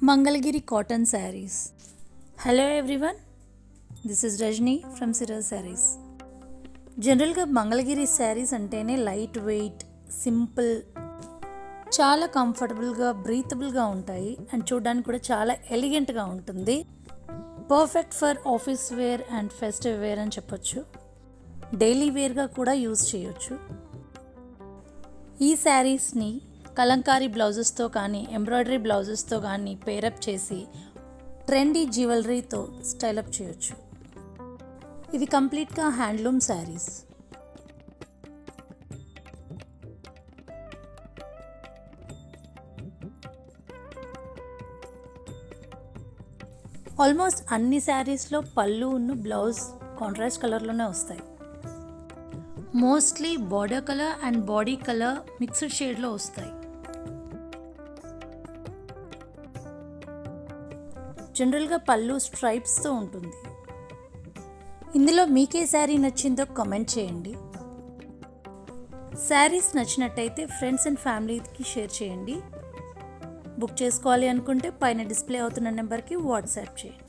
Mangalagiri cotton sarees. Hello everyone, this is Rajni from Siraj Sarees. జనరల్గా మంగళగిరి శారీస్ అంటేనే light weight, simple, చాలా కంఫర్టబుల్గా, బ్రీతబుల్గా ఉంటాయి అండ్ చూడడానికి కూడా చాలా ఎలిగెంట్గా ఉంటుంది. Perfect for office wear and festive wear అని చెప్పొచ్చు. డైలీ వేర్గా కూడా యూజ్ చేయొచ్చు. ఈ శారీస్ని కలంకారీ బ్లౌజెస్తో కానీ ఎంబ్రాయిడరీ బ్లౌజెస్తో కానీ పేరప్ చేసి ట్రెండీ జ్యువెలరీతో స్టైలప్ చేయొచ్చు. ఇవి కంప్లీట్గా హ్యాండ్లూమ్ శారీస్. ఆల్మోస్ట్ అన్ని శారీస్లో పళ్ళును బ్లౌజ్ కాంట్రాస్ట్ కలర్లోనే వస్తాయి. Mostly border colour and body colour mixed షేడ్లో వస్తాయి. జనరల్గా పళ్ళు స్ట్రైప్స్తో ఉంటుంది. ఇందులో మీకే శారీ నచ్చిందో కామెంట్ చేయండి. శారీస్ నచ్చినట్టయితే ఫ్రెండ్స్ అండ్ ఫ్యామిలీకి షేర్ చేయండి. బుక్ చేసుకోవాలి అనుకుంటే పైన డిస్ప్లే అవుతున్న నెంబర్కి వాట్సాప్ చేయండి.